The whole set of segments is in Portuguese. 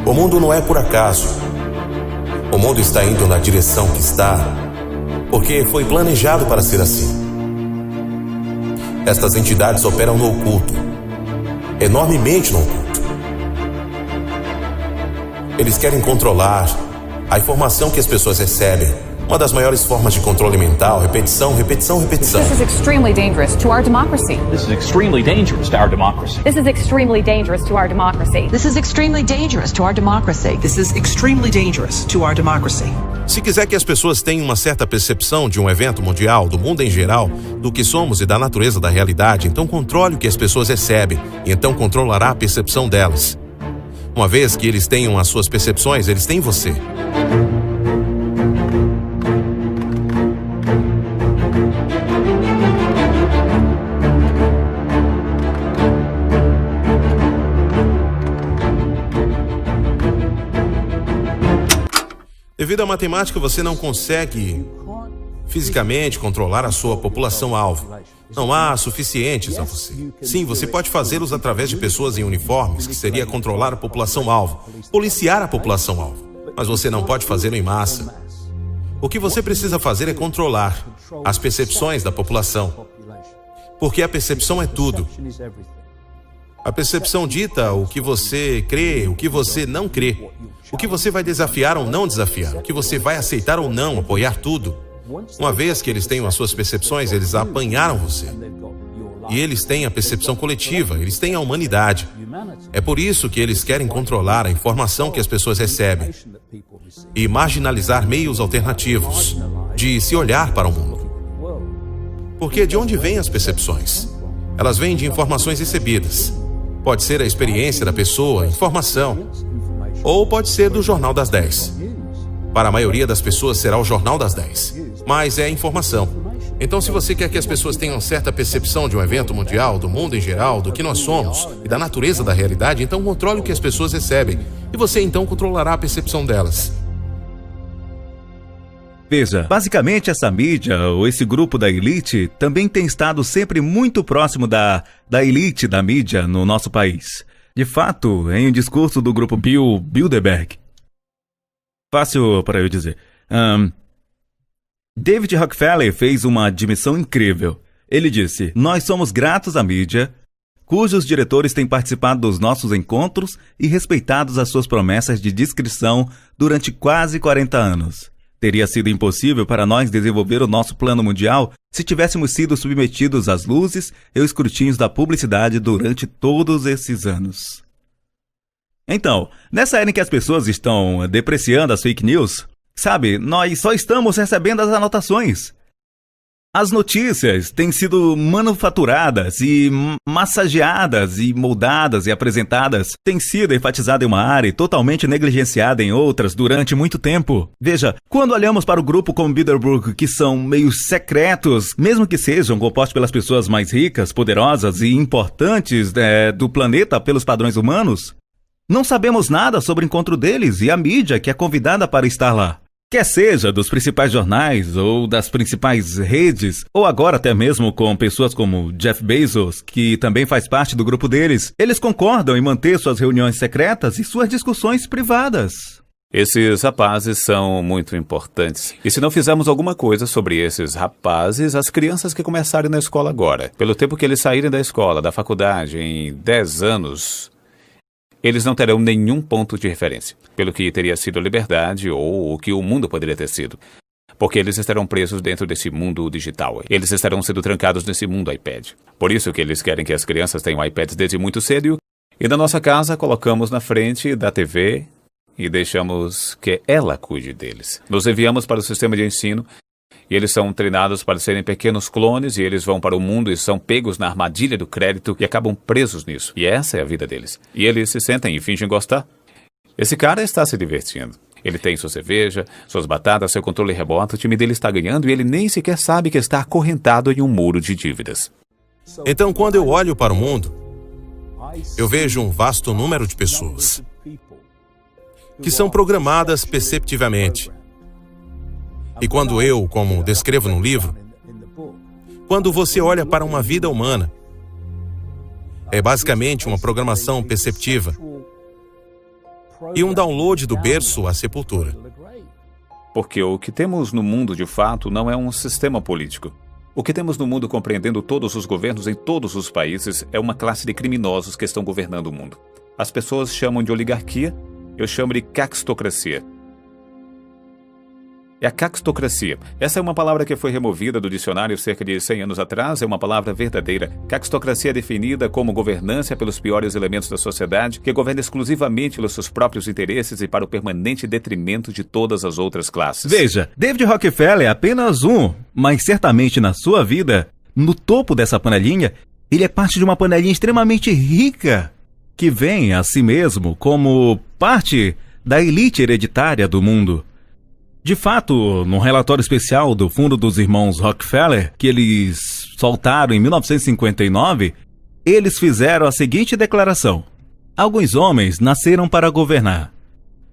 O mundo não é por acaso. O mundo está indo na direção que está, porque foi planejado para ser assim. Estas entidades operam no oculto, enormemente no oculto. Eles querem controlar a informação que as pessoas recebem. Uma das maiores formas de controle mental, repetição, repetição, repetição. This is extremely dangerous to our democracy. This is extremely dangerous to our democracy. This is extremely dangerous to our democracy. This is extremely dangerous to our democracy. This is extremely dangerous to our democracy. Se quiser que as pessoas tenham uma certa percepção de um evento mundial, do mundo em geral, do que somos e da natureza da realidade, então controle o que as pessoas recebem, e então controlará a percepção delas. Uma vez que eles tenham as suas percepções, eles têm você. Devido à matemática, você não consegue fisicamente controlar a sua população-alvo. Não há suficientes a você. Sim, você pode fazê-los através de pessoas em uniformes, que seria controlar a população-alvo, policiar a população-alvo. Mas você não pode fazê-lo em massa. O que você precisa fazer é controlar as percepções da população. Porque a percepção é tudo. A percepção dita o que você crê, o que você não crê. O que você vai desafiar ou não desafiar. O que você vai aceitar ou não, apoiar tudo. Uma vez que eles tenham as suas percepções, eles apanharam você. E eles têm a percepção coletiva, eles têm a humanidade. É por isso que eles querem controlar a informação que as pessoas recebem e marginalizar meios alternativos de se olhar para o mundo. Porque de onde vêm as percepções? Elas vêm de informações recebidas. Pode ser a experiência da pessoa, informação, ou pode ser do Jornal das 10. Para a maioria das pessoas será o Jornal das 10, mas é informação. Então, se você quer que as pessoas tenham certa percepção de um evento mundial, do mundo em geral, do que nós somos e da natureza da realidade, então controle o que as pessoas recebem e você então controlará a percepção delas. Veja, basicamente essa mídia, ou esse grupo da elite, também tem estado sempre muito próximo da elite da mídia no nosso país. De fato, em um discurso do grupo Bill Bilderberg, fácil para eu dizer, David Rockefeller fez uma admissão incrível. Ele disse: "Nós somos gratos à mídia, cujos diretores têm participado dos nossos encontros e respeitado as suas promessas de discrição durante quase 40 anos. Teria sido impossível para nós desenvolver o nosso plano mundial se tivéssemos sido submetidos às luzes e aos escrutínios da publicidade durante todos esses anos." Então, nessa era em que as pessoas estão depreciando as fake news, sabe, nós só estamos recebendo as anotações. As notícias têm sido manufaturadas e massageadas e moldadas e apresentadas. Tem sido enfatizada em uma área e totalmente negligenciada em outras durante muito tempo. Veja, quando olhamos para o grupo como Bilderberg, que são meios secretos, mesmo que sejam compostos pelas pessoas mais ricas, poderosas e importantes do planeta pelos padrões humanos, não sabemos nada sobre o encontro deles e a mídia que é convidada para estar lá. Quer seja dos principais jornais ou das principais redes, ou agora até mesmo com pessoas como Jeff Bezos, que também faz parte do grupo deles, eles concordam em manter suas reuniões secretas e suas discussões privadas. Esses rapazes são muito importantes. E se não fizermos alguma coisa sobre esses rapazes, as crianças que começarem na escola agora, pelo tempo que eles saírem da escola, da faculdade, em 10 anos... eles não terão nenhum ponto de referência, pelo que teria sido a liberdade ou o que o mundo poderia ter sido. Porque eles estarão presos dentro desse mundo digital. Eles estarão sendo trancados nesse mundo iPad. Por isso que eles querem que as crianças tenham iPads desde muito cedo e na nossa casa colocamos na frente da TV e deixamos que ela cuide deles. Nos enviamos para o sistema de ensino e eles são treinados para serem pequenos clones e eles vão para o mundo e são pegos na armadilha do crédito e acabam presos nisso. E essa é a vida deles. E eles se sentem e fingem gostar. Esse cara está se divertindo. Ele tem sua cerveja, suas batatas, seu controle remoto, o time dele está ganhando e ele nem sequer sabe que está acorrentado em um muro de dívidas. Então, quando eu olho para o mundo, eu vejo um vasto número de pessoas que são programadas perceptivamente. E quando eu, como descrevo no livro, quando você olha para uma vida humana, é basicamente uma programação perceptiva. e um download do berço à sepultura. Porque o que temos no mundo, de fato, não é um sistema político. O que temos no mundo, compreendendo todos os governos em todos os países, é uma classe de criminosos que estão governando o mundo. As pessoas chamam de oligarquia, eu chamo de caquistocracia. É a caquistocracia. Essa é uma palavra que foi removida do dicionário cerca de 100 anos atrás, é uma palavra verdadeira. Caquistocracia é definida como governância pelos piores elementos da sociedade, que governa exclusivamente pelos seus próprios interesses e para o permanente detrimento de todas as outras classes. Veja, David Rockefeller é apenas um, mas certamente na sua vida, no topo dessa panelinha, ele é parte de uma panelinha extremamente rica, que vem a si mesmo como parte da elite hereditária do mundo. De fato, num relatório especial do Fundo dos Irmãos Rockefeller, que eles soltaram em 1959, eles fizeram a seguinte declaração: alguns homens nasceram para governar,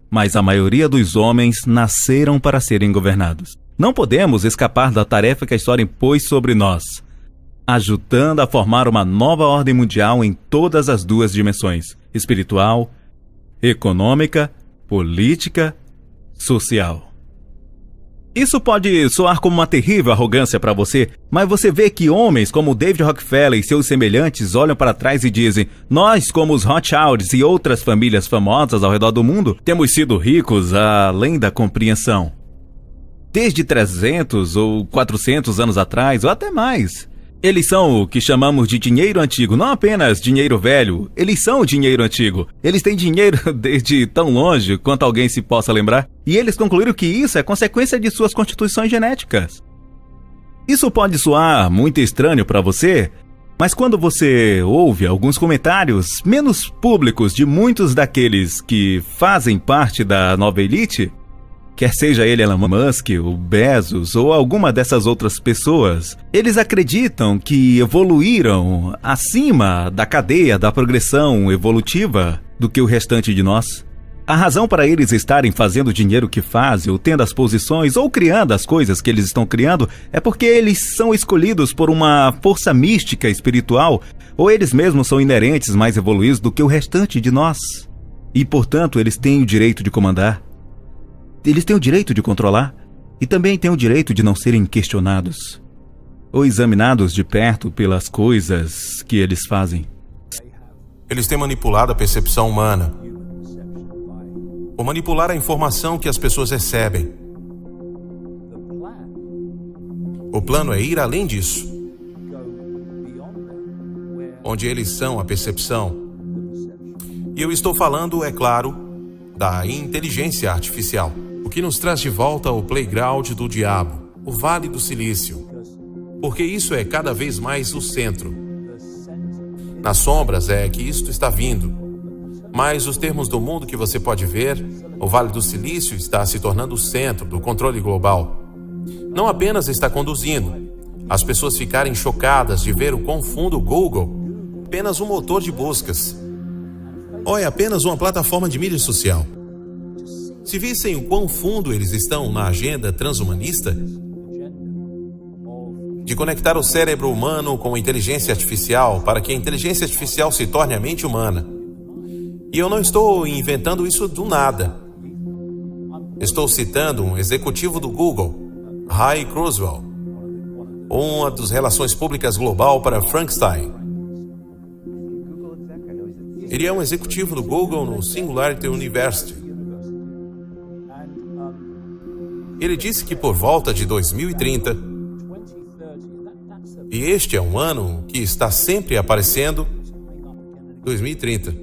mas a maioria dos homens nasceram para serem governados. Não podemos escapar da tarefa que a história impôs sobre nós, ajudando a formar uma nova ordem mundial em todas as duas dimensões: espiritual, econômica, política, social. Isso pode soar como uma terrível arrogância para você, mas você vê que homens como David Rockefeller e seus semelhantes olham para trás e dizem: nós, como os Rothschilds e outras famílias famosas ao redor do mundo, temos sido ricos além da compreensão. Desde 300 ou 400 anos atrás, ou até mais. Eles são o que chamamos de dinheiro antigo, não apenas dinheiro velho, eles são dinheiro antigo. Eles têm dinheiro desde tão longe quanto alguém se possa lembrar, e eles concluíram que isso é consequência de suas constituições genéticas. Isso pode soar muito estranho para você, mas quando você ouve alguns comentários menos públicos de muitos daqueles que fazem parte da nova elite, quer seja ele Elon Musk, o Bezos ou alguma dessas outras pessoas, eles acreditam que evoluíram acima da cadeia da progressão evolutiva do que o restante de nós. A razão para eles estarem fazendo o dinheiro que fazem, ou tendo as posições, ou criando as coisas que eles estão criando, é porque eles são escolhidos por uma força mística espiritual, ou eles mesmos são inerentes mais evoluídos do que o restante de nós. E, portanto, eles têm o direito de comandar. Eles têm o direito de controlar e também têm o direito de não serem questionados ou examinados de perto pelas coisas que eles fazem. Eles têm manipulado a percepção humana, ou manipular a informação que as pessoas recebem. O plano é ir além disso, onde eles são a percepção. E eu estou falando, é claro, da inteligência artificial. O que nos traz de volta ao playground do diabo, o Vale do Silício. Porque isso é cada vez mais o centro. Nas sombras é que isto está vindo. Mas os termos do mundo que você pode ver, o Vale do Silício está se tornando o centro do controle global. Não apenas está conduzindo as pessoas ficarem chocadas de ver o quão fundo o Google, apenas um motor de buscas, ou é apenas uma plataforma de mídia social. Se vissem o quão fundo eles estão na agenda transhumanista, de conectar o cérebro humano com a inteligência artificial para que a inteligência artificial se torne a mente humana. E eu não estou inventando isso do nada. Estou citando um executivo do Google, Ray Kurzweil, uma das relações públicas global para Frankenstein. Ele é um executivo do Google no Singularity University. Ele disse que por volta de 2030, e este é um ano que está sempre aparecendo, 2030,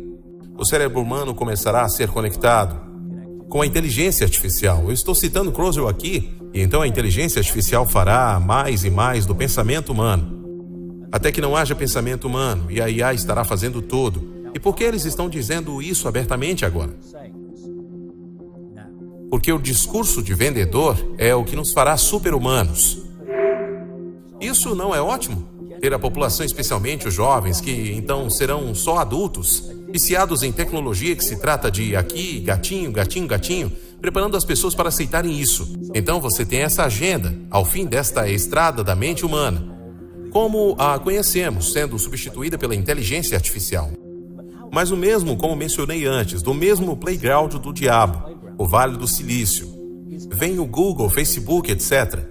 o cérebro humano começará a ser conectado com a inteligência artificial. Eu estou citando Kurzweil aqui, e então a inteligência artificial fará mais e mais do pensamento humano, até que não haja pensamento humano, e a IA estará fazendo tudo. E por que eles estão dizendo isso abertamente agora? Porque o discurso de vendedor é o que nos fará super-humanos. Isso não é ótimo? Ter a população, especialmente os jovens, que então serão só adultos, viciados em tecnologia que se trata de aqui, gatinho, gatinho, gatinho, preparando as pessoas para aceitarem isso. Então você tem essa agenda, ao fim desta estrada da mente humana, como a conhecemos, sendo substituída pela inteligência artificial. Mas o mesmo, como mencionei antes, do mesmo playground do diabo, o Vale do Silício. Vem o Google, Facebook, etc.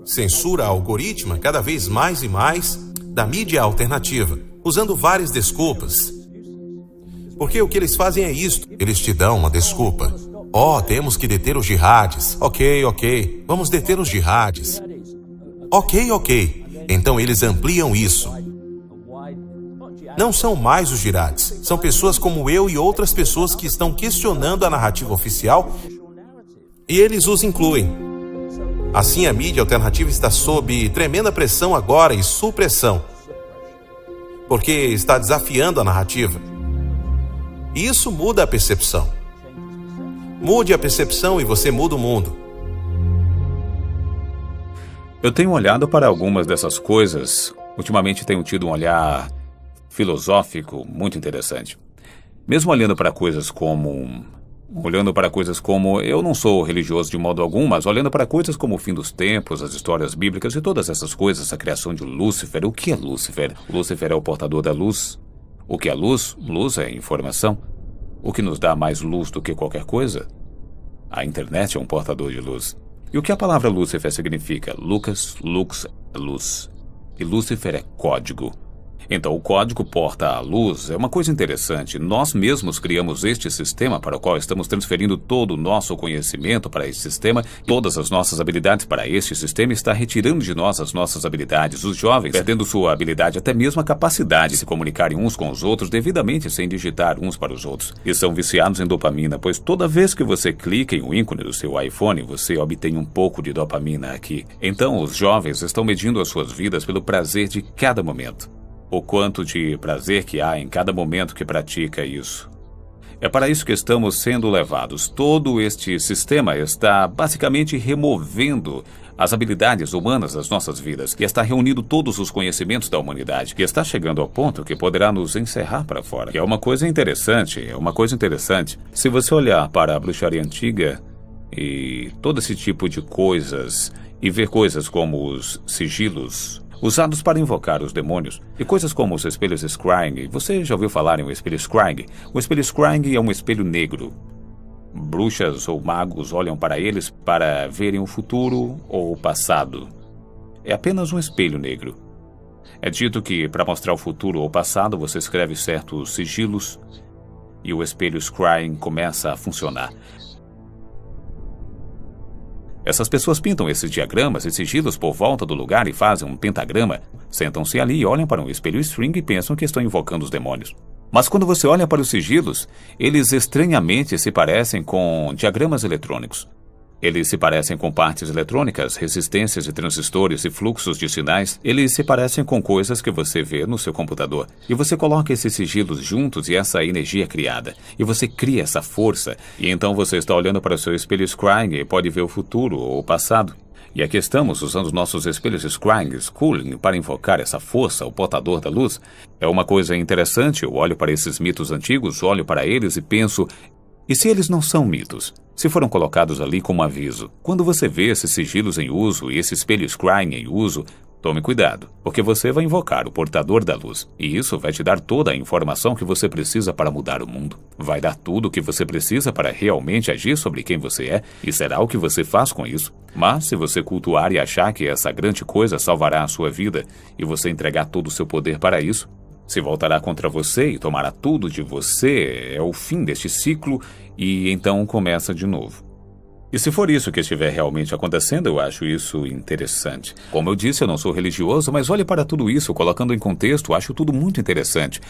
Censura algorítmica cada vez mais e mais da mídia alternativa, usando várias desculpas. Porque o que eles fazem é isto. Eles te dão uma desculpa. Temos que deter os jihadis. Ok. Vamos deter os jihadis. Ok. Então eles ampliam isso. Não são mais os jihadis. São pessoas como eu e outras pessoas que estão questionando a narrativa oficial e eles os incluem. Assim, a mídia alternativa está sob tremenda pressão agora e supressão. Porque está desafiando a narrativa. E isso muda a percepção. Mude a percepção e você muda o mundo. Eu tenho olhado para algumas dessas coisas. Ultimamente tenho tido um olhar filosófico muito interessante. Mesmo olhando para coisas como... eu não sou religioso de modo algum, mas olhando para coisas como o fim dos tempos, as histórias bíblicas e todas essas coisas, a criação de Lúcifer. O que é Lúcifer? Lúcifer é o portador da luz. O que é luz? Luz é informação. O que nos dá mais luz do que qualquer coisa? A internet é um portador de luz. E o que a palavra Lúcifer significa? Lux, luz. E Lúcifer é código. Então, o código porta a luz é uma coisa interessante. Nós mesmos criamos este sistema para o qual estamos transferindo todo o nosso conhecimento para esse sistema. Todas as nossas habilidades para este sistema está retirando de nós as nossas habilidades. Os jovens perdendo sua habilidade, até mesmo a capacidade de se comunicarem uns com os outros devidamente sem digitar uns para os outros. E são viciados em dopamina, pois toda vez que você clica em um ícone do seu iPhone, você obtém um pouco de dopamina aqui. Então, os jovens estão medindo as suas vidas pelo prazer de cada momento. O quanto de prazer que há em cada momento que pratica isso. É para isso que estamos sendo levados. Todo este sistema está basicamente removendo as habilidades humanas das nossas vidas e está reunindo todos os conhecimentos da humanidade e está chegando ao ponto que poderá nos encerrar para fora. E é uma coisa interessante. Se você olhar para a bruxaria antiga e todo esse tipo de coisas e ver coisas como os sigilos usados para invocar os demônios, e coisas como os espelhos Scrying. Você já ouviu falar em um espelho Scrying? O espelho Scrying é um espelho negro. Bruxas ou magos olham para eles para verem o futuro ou o passado. É apenas um espelho negro. É dito que, para mostrar o futuro ou o passado, você escreve certos sigilos e o espelho Scrying começa a funcionar. Essas pessoas pintam esses diagramas e sigilos por volta do lugar e fazem um pentagrama. Sentam-se ali e olham para um espelho string e pensam que estão invocando os demônios. Mas quando você olha para os sigilos, eles estranhamente se parecem com diagramas eletrônicos. Eles se parecem com partes eletrônicas, resistências de transistores e fluxos de sinais. Eles se parecem com coisas que você vê no seu computador. E você coloca esses sigilos juntos e essa energia é criada. E você cria essa força. E então você está olhando para o seu espelho Scrying e pode ver o futuro ou o passado. E aqui estamos usando os nossos espelhos Scrying, Schooling, para invocar essa força, o portador da luz. É uma coisa interessante. Eu olho para esses mitos antigos, olho para eles e penso... E se eles não são mitos? Se foram colocados ali como aviso? Quando você vê esses sigilos em uso e esse espelho Scrying em uso, tome cuidado, porque você vai invocar o portador da luz. E isso vai te dar toda a informação que você precisa para mudar o mundo. Vai dar tudo o que você precisa para realmente agir sobre quem você é, e será o que você faz com isso. Mas se você cultuar e achar que essa grande coisa salvará a sua vida, e você entregar todo o seu poder para isso, se voltará contra você e tomará tudo de você, é o fim deste ciclo e então começa de novo. E se for isso que estiver realmente acontecendo, eu acho isso interessante. Como eu disse, eu não sou religioso, mas olhe para tudo isso, colocando em contexto, acho tudo muito interessante.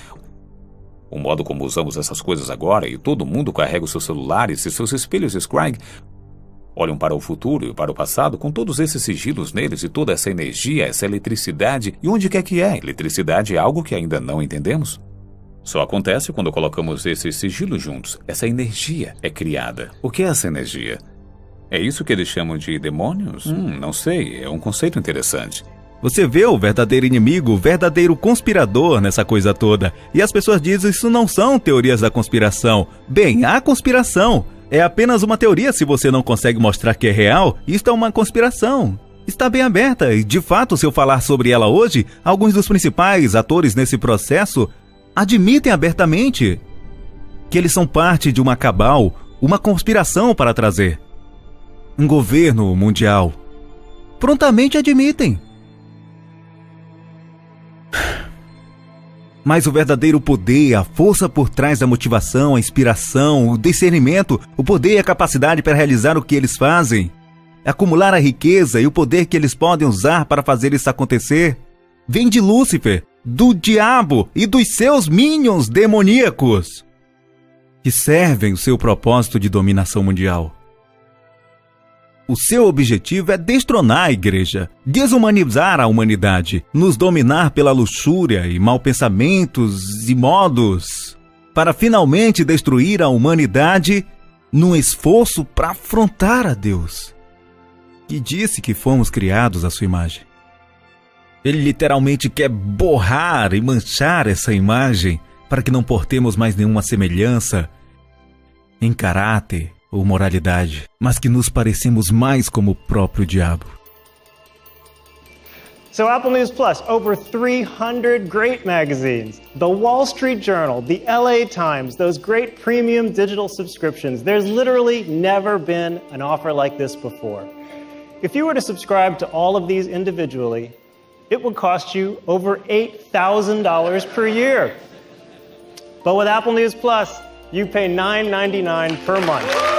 O modo como usamos essas coisas agora, e todo mundo carrega os seus celulares e seus espelhos Scrying, olham para o futuro e para o passado com todos esses sigilos neles e toda essa energia, essa eletricidade. E onde quer que é? Eletricidade é algo que ainda não entendemos. Só acontece quando colocamos esses sigilos juntos. Essa energia é criada. O que é essa energia? É isso que eles chamam de demônios? Não sei. É um conceito interessante. Você vê o verdadeiro inimigo, o verdadeiro conspirador nessa coisa toda. E as pessoas dizem que isso não são teorias da conspiração. Bem, há conspiração. É apenas uma teoria. Se você não consegue mostrar que é real, isto é uma conspiração. Está bem aberta e, de fato, se eu falar sobre ela hoje, alguns dos principais atores nesse processo admitem abertamente que eles são parte de uma cabal, uma conspiração para trazer um governo mundial. Prontamente admitem. Mas o verdadeiro poder, a força por trás da motivação, a inspiração, o discernimento, o poder e a capacidade para realizar o que eles fazem, acumular a riqueza e o poder que eles podem usar para fazer isso acontecer, vem de Lúcifer, do diabo e dos seus minions demoníacos, que servem o seu propósito de dominação mundial. O seu objetivo é destronar a igreja, desumanizar a humanidade, nos dominar pela luxúria e maus pensamentos e modos, para finalmente destruir a humanidade num esforço para afrontar a Deus, que disse que fomos criados à sua imagem. Ele literalmente quer borrar e manchar essa imagem para que não portemos mais nenhuma semelhança em caráter ou moralidade, mas que nos parecemos mais como o próprio diabo. So Apple News Plus, over 300 great magazines, the Wall Street Journal, the LA Times, those great premium digital subscriptions. There's literally never been an offer like this before. If you were to subscribe to all of these individually, it would cost you over $8,000 per year. But with Apple News Plus, you pay $9.99 per month.